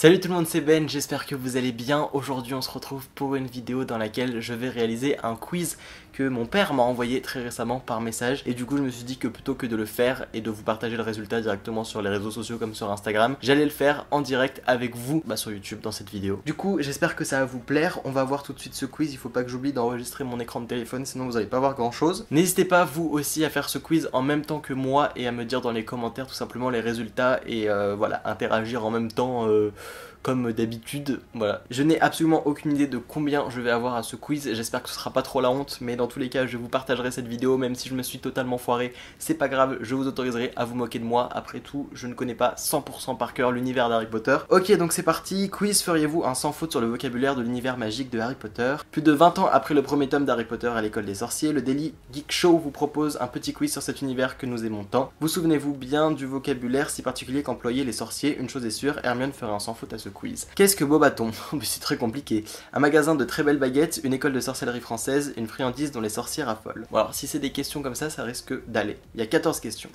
Salut tout le monde, c'est Ben, j'espère que vous allez bien. Aujourd'hui on se retrouve pour une vidéo dans laquelle je vais réaliser un quiz que mon père m'a envoyé très récemment par message. Et du coup je me suis dit que plutôt que de le faire et de vous partager le résultat directement sur les réseaux sociaux comme sur Instagram, j'allais le faire en direct avec vous sur YouTube dans cette vidéo. Du coup j'espère que ça va vous plaire. On va voir tout de suite ce quiz, il faut pas que j'oublie d'enregistrer mon écran de téléphone sinon vous allez pas voir grand chose. N'hésitez pas vous aussi à faire ce quiz en même temps que moi et à me dire dans les commentaires tout simplement les résultats et voilà, interagir en même temps comme d'habitude. Voilà. Je n'ai absolument aucune idée de combien je vais avoir à ce quiz, j'espère que ce sera pas trop la honte, mais dans tous les cas je vous partagerai cette vidéo même si je me suis totalement foiré, c'est pas grave, je vous autoriserai à vous moquer de moi, après tout je ne connais pas 100% par cœur l'univers d'Harry Potter. Ok donc c'est parti, quiz, feriez-vous un sans faute sur le vocabulaire de l'univers magique de Harry Potter? Plus de 20 ans après le premier tome d'Harry Potter à l'école des sorciers, le Daily Geek Show vous propose un petit quiz sur cet univers que nous aimons tant. Vous souvenez-vous bien du vocabulaire si particulier qu'employaient les sorciers? Une chose est sûre, Hermione ferait un sans faute à ce quiz. Qu'est-ce que Beauxbatons? C'est très compliqué. Un magasin de très belles baguettes, une école de sorcellerie française, une friandise dont les sorciers raffolent. Bon alors si c'est des questions comme ça risque d'aller. Il y a 14 questions.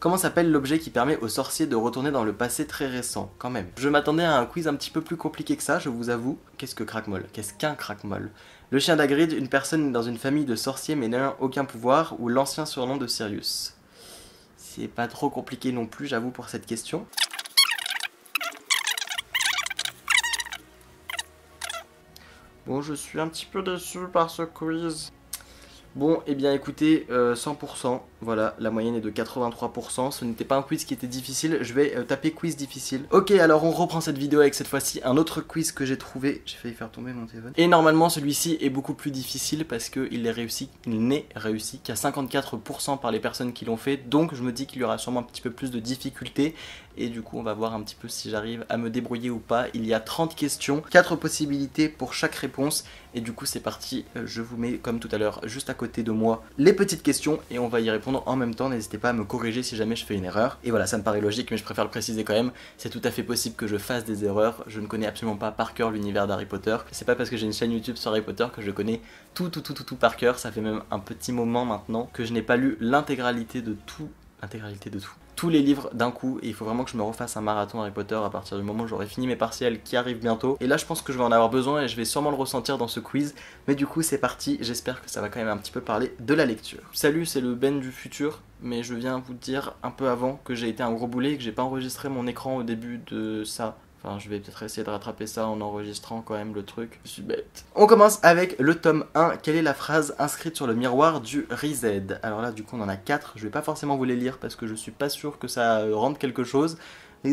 Comment s'appelle l'objet qui permet aux sorciers de retourner dans le passé très récent? Quand même. Je m'attendais à un quiz un petit peu plus compliqué que ça, je vous avoue. Qu'est-ce que craque-molle? Qu'est-ce qu'un craque-molle? Le chien d'Hagrid, une personne dans une famille de sorciers mais n'ayant aucun pouvoir, ou l'ancien surnom de Sirius? C'est pas trop compliqué non plus, j'avoue, pour cette question. Bon, je suis un petit peu déçu par ce quiz. Bon, eh bien écoutez, 100%, voilà, la moyenne est de 83%, ce n'était pas un quiz qui était difficile, je vais taper quiz difficile. Ok, alors on reprend cette vidéo avec cette fois-ci un autre quiz que j'ai trouvé, j'ai failli faire tomber mon téléphone. Et normalement celui-ci est beaucoup plus difficile parce qu'il n'est réussi qu'à 54% par les personnes qui l'ont fait, donc je me dis qu'il y aura sûrement un petit peu plus de difficultés. Et du coup on va voir un petit peu si j'arrive à me débrouiller ou pas. Il y a 30 questions, 4 possibilités pour chaque réponse. Et du coup c'est parti, je vous mets comme tout à l'heure juste à côté de moi les petites questions et on va y répondre en même temps. N'hésitez pas à me corriger si jamais je fais une erreur. Et voilà, ça me paraît logique mais je préfère le préciser quand même. C'est tout à fait possible que je fasse des erreurs. Je ne connais absolument pas par cœur l'univers d'Harry Potter. C'est pas parce que j'ai une chaîne YouTube sur Harry Potter que je connais tout par cœur. Ça fait même un petit moment maintenant que je n'ai pas lu l'intégralité de tout. Tous les livres d'un coup, et il faut vraiment que je me refasse un marathon Harry Potter à partir du moment où j'aurai fini mes partiels qui arrivent bientôt. Et là je pense que je vais en avoir besoin et je vais sûrement le ressentir dans ce quiz. Mais du coup c'est parti, j'espère que ça va quand même un petit peu parler de la lecture. Salut, c'est le Ben du futur, mais je viens vous dire un peu avant que j'ai été un gros boulet et que j'ai pas enregistré mon écran au début de ça. Enfin, je vais peut-être essayer de rattraper ça en enregistrant quand même le truc. Je suis bête. On commence avec le tome 1. Quelle est la phrase inscrite sur le miroir du Rized? Alors là, du coup, on en a 4. Je vais pas forcément vous les lire parce que je suis pas sûr que ça rende quelque chose. Je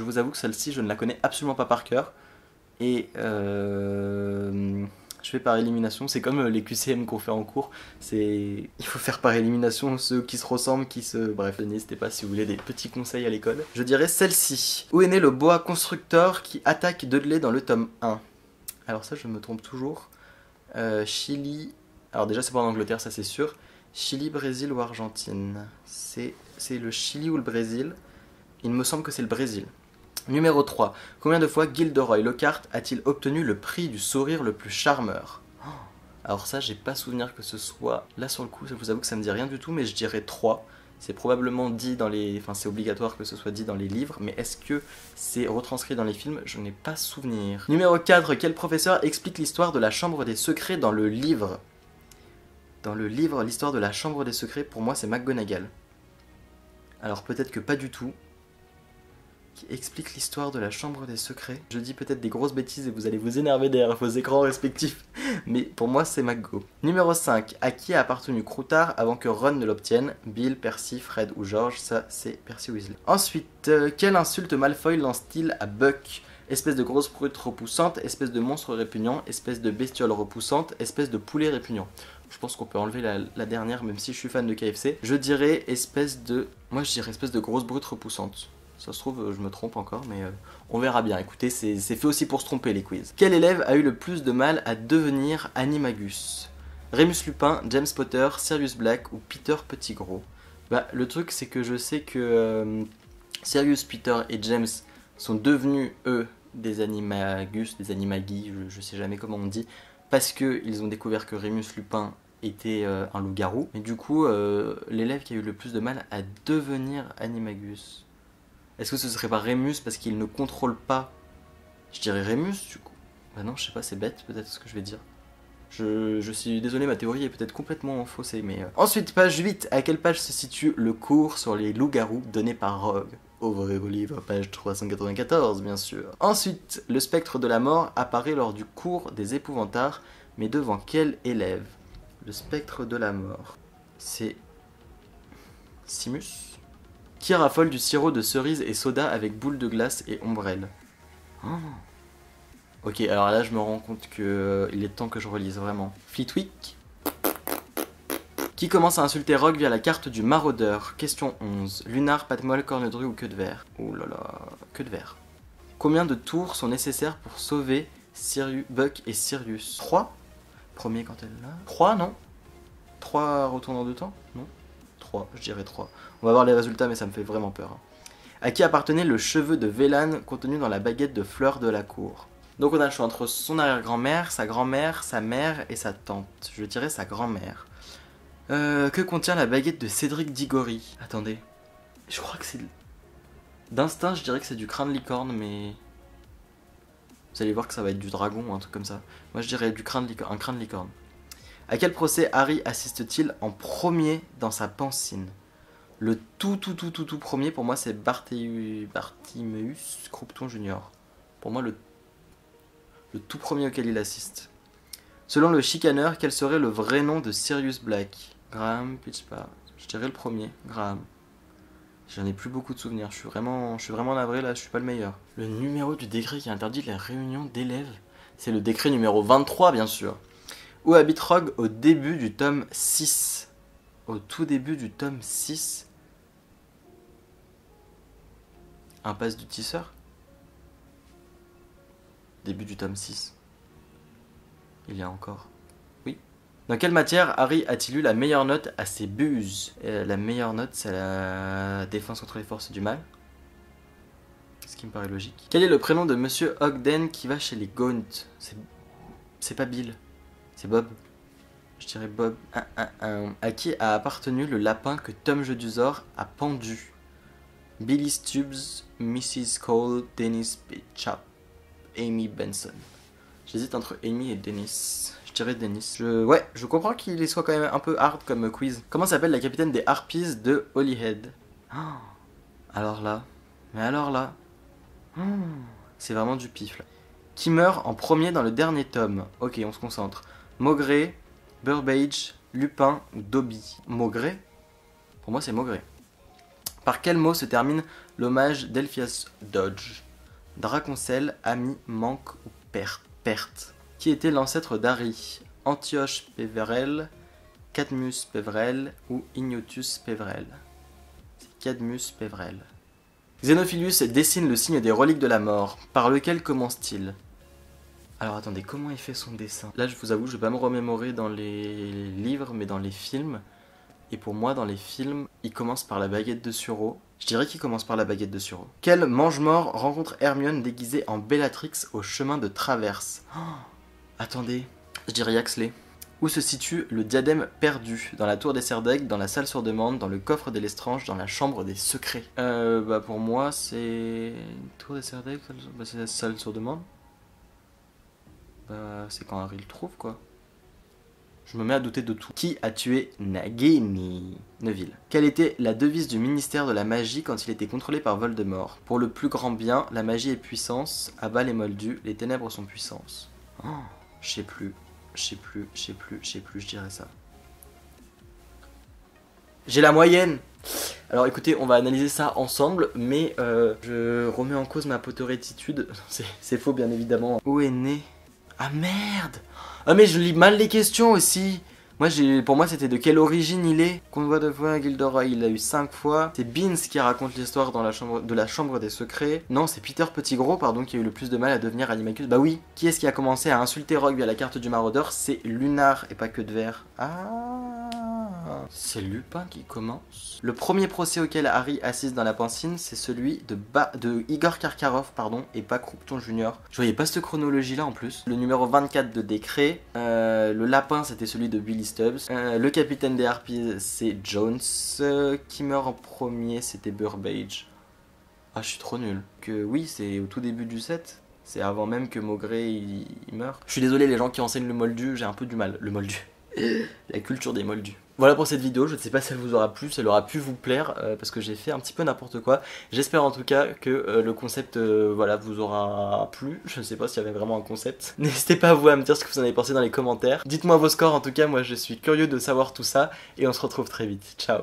vous avoue que celle-ci, je ne la connais absolument pas par cœur. Et je fais par élimination, c'est comme les QCM qu'on fait en cours, il faut faire par élimination ceux qui se ressemblent, Bref, n'hésitez pas si vous voulez des petits conseils à l'école. Je dirais celle-ci. Où est né le boa constructeur qui attaque Dudley dans le tome 1? Alors ça, je me trompe toujours. Chili... Alors déjà, c'est pas en Angleterre, ça c'est sûr. Chili, Brésil ou Argentine? C'est le Chili ou le Brésil? Il me semble que c'est le Brésil. Numéro 3. Combien de fois Gilderoy Lockhart a-t-il obtenu le prix du sourire le plus charmeur? Alors ça, j'ai pas souvenir que ce soit... Là sur le coup, je vous avoue que ça me dit rien du tout, mais je dirais 3. C'est probablement dit dans les... Enfin, c'est obligatoire que ce soit dit dans les livres, mais est-ce que c'est retranscrit dans les films? Je n'ai pas souvenir. Numéro 4. Quel professeur explique l'histoire de la Chambre des Secrets dans le livre? Dans le livre, l'histoire de la Chambre des Secrets, pour moi, c'est McGonagall. Alors peut-être que pas du tout. Qui explique l'histoire de la Chambre des Secrets. Je dis peut-être des grosses bêtises et vous allez vous énerver derrière vos écrans respectifs, mais pour moi c'est McGo. Numéro 5. À qui a appartenu Croutard avant que Ron ne l'obtienne? Bill, Percy, Fred ou George? Ça c'est Percy Weasley. Ensuite, quelle insulte Malfoy lance-t-il à Buck? Espèce de grosse brute repoussante, espèce de monstre répugnant, espèce de bestiole repoussante, espèce de poulet répugnant. Je pense qu'on peut enlever la dernière même si je suis fan de KFC. Je dirais espèce de... Moi je dirais espèce de grosse brute repoussante. Ça se trouve, je me trompe encore, mais on verra bien. Écoutez, c'est fait aussi pour se tromper, les quiz. Quel élève a eu le plus de mal à devenir Animagus? Remus Lupin, James Potter, Sirius Black ou Peter Pettigrew? Bah, le truc, c'est que je sais que Sirius, Peter et James sont devenus, eux, des Animagus, des Animagi, je sais jamais comment on dit, parce qu'ils ont découvert que Remus Lupin était un loup-garou. Mais du coup, l'élève qui a eu le plus de mal à devenir Animagus... Est-ce que ce serait pas Rémus parce qu'il ne contrôle pas? Je dirais Rémus du coup. Bah non, je sais pas, c'est bête peut-être ce que je vais dire. Je suis désolé, ma théorie est peut-être complètement faussée, mais... Ensuite, page 8. À quelle page se situe le cours sur les loups-garous donné par Rogue? Ouvrez vos livres, page 394, bien sûr. Ensuite, le spectre de la mort apparaît lors du cours des épouvantards, mais devant quel élève? Le spectre de la mort. C'est... Simus? Qui raffole du sirop de cerise et soda avec boule de glace et ombrelle? Oh. Ok, alors là je me rends compte que il est temps que je relise vraiment. Fleetwick. Qui commence à insulter Rogue via la carte du maraudeur? Question 11. Lunar, patte molle, corne de rue ou queue de verre? Ouh là là, queue de verre. Combien de tours sont nécessaires pour sauver Buck et Sirius? 3. Premier quand elle est là. 3 non? 3 retournes en 2 temps? Non? 3, je dirais 3. On va voir les résultats mais ça me fait vraiment peur. À qui appartenait le cheveu de Vélan contenu dans la baguette de fleurs de la cour? Donc on a le choix entre son arrière-grand-mère, sa mère et sa tante. Je dirais sa grand-mère. Que contient la baguette de Cédric Diggory? Attendez. Je crois que c'est... D'instinct, je dirais que c'est du crâne licorne, mais... Vous allez voir que ça va être du dragon ou un truc comme ça. Moi je dirais du crâne un crâne licorne. À quel procès Harry assiste-t-il en premier dans sa pancine? Le tout premier pour moi c'est Bartimeus Croupton Junior. Pour moi le tout premier auquel il assiste. Selon le chicaneur, quel serait le vrai nom de Sirius Black? Graham Pitchpart. Je dirais le premier, Graham. J'en ai plus beaucoup de souvenirs, je suis vraiment navré là, je suis pas le meilleur. Le numéro du décret qui interdit les réunions d'élèves, c'est le décret numéro 23 bien sûr. Où habite Rogue au début du tome 6? Au tout début du tome 6? Impasse du tisseur? Début du tome 6. Il y a encore. Oui. Dans quelle matière Harry a-t-il eu la meilleure note à ses buses? La meilleure note, c'est la défense contre les forces du mal. Ce qui me paraît logique. Quel est le prénom de Monsieur Ogden qui va chez les Gaunt? C'est pas Bill. C'est Bob. Je dirais Bob. À qui a appartenu le lapin que Tom Jedusor a pendu? Billy Stubbs, Mrs. Cole, Dennis Bishop, Amy Benson. J'hésite entre Amy et Dennis. Je dirais Dennis. Ouais, je comprends qu'il soit quand même un peu hard comme quiz. Comment s'appelle la capitaine des Harpies de Holyhead? Alors là. Mais alors là. C'est vraiment du pif là. Qui meurt en premier dans le dernier tome? Ok, on se concentre. Maugrey, Burbage, Lupin ou Dobby? Maugrey? Pour moi c'est Maugrey. Par quel mot se termine l'hommage d'Elphias Dodge? Draconcel, ami, manque ou perte? Qui était l'ancêtre d'Harry? Antioche Peverell, Cadmus Peverell ou Ignotus Peverell? C'est Cadmus Peverell. Xenophilius dessine le signe des reliques de la mort. Par lequel commence-t-il? Alors attendez, comment il fait son dessin? Là je vous avoue, je vais pas me remémorer dans les livres, mais dans les films. Et pour moi, dans les films, il commence par la baguette de Suro. Je dirais qu'il commence par la baguette de Suro. Quel mange-mort rencontre Hermione déguisée en Bellatrix au chemin de traverse? Attendez, je dirais Yaxley. Où se situe le diadème perdu? Dans la tour des Serdaigle, dans la salle sur demande, dans le coffre de l'Estrange, dans la chambre des secrets? Bah pour moi, c'est... Tour des Serdaigle, c'est la salle sur demande. Bah c'est quand Harry le trouve quoi. Je me mets à douter de tout. Qui a tué Nagini? Neville. Quelle était la devise du ministère de la magie quand il était contrôlé par Voldemort? Pour le plus grand bien, la magie est puissance, abat les moldus, les ténèbres sont puissance. Je sais plus, je dirais ça. J'ai la moyenne! Alors écoutez, on va analyser ça ensemble, mais je remets en cause ma poterétitude. C'est faux bien évidemment. Où est né? Ah merde! Ah mais je lis mal les questions aussi. Pour moi c'était de quelle origine il est. Combien de fois Gilderoy? Il l'a eu 5 fois. C'est Beans qui raconte l'histoire dans de la chambre des secrets. Non, c'est Peter Pettigrew pardon qui a eu le plus de mal à devenir Animacus. Bah oui. Qui est-ce qui a commencé à insulter Rogue via la carte du maraudeur? C'est Lunar et pas que de verre. Ah, c'est Lupin qui commence. Le premier procès auquel Harry assiste dans la pancine, c'est celui de Igor Karkaroff, pardon, et pas Croupton Junior. Je voyais pas cette chronologie là en plus. Le numéro 24 de décret. Le lapin c'était celui de Billy Stubbs. Le capitaine des Harpies c'est Jones. Qui meurt en premier c'était Burbage. Ah, je suis trop nul. Que oui, c'est au tout début du set. C'est avant même que Maugré il meure. Je suis désolé les gens qui enseignent le moldu, j'ai un peu du mal. Le moldu. La culture des moldus. Voilà pour cette vidéo, je ne sais pas si elle vous aura plu, si elle aura pu vous plaire, parce que j'ai fait un petit peu n'importe quoi. J'espère en tout cas que le concept voilà, vous aura plu. Je ne sais pas s'il y avait vraiment un concept. N'hésitez pas vous à me dire ce que vous en avez pensé dans les commentaires. Dites-moi vos scores, en tout cas moi je suis curieux de savoir tout ça, et on se retrouve très vite. Ciao.